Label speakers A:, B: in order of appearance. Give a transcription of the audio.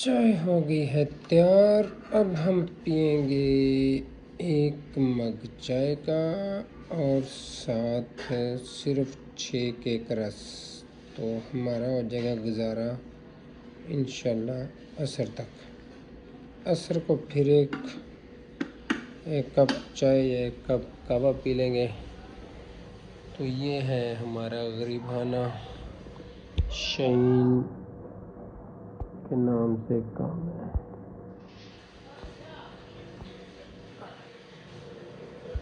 A: चाय हो गई है तैयार। अब हम पियेंगे 1 मग चाय का और साथ सिर्फ 6 केक रस। तो हमारा हो जाएगा गुजारा इंशाल्लाह असर तक। असर को फिर एक कप चाय या 1 कप कहवा पी लेंगे। तो ये है हमारा गरीबाना शाहीन के नाम से काम है।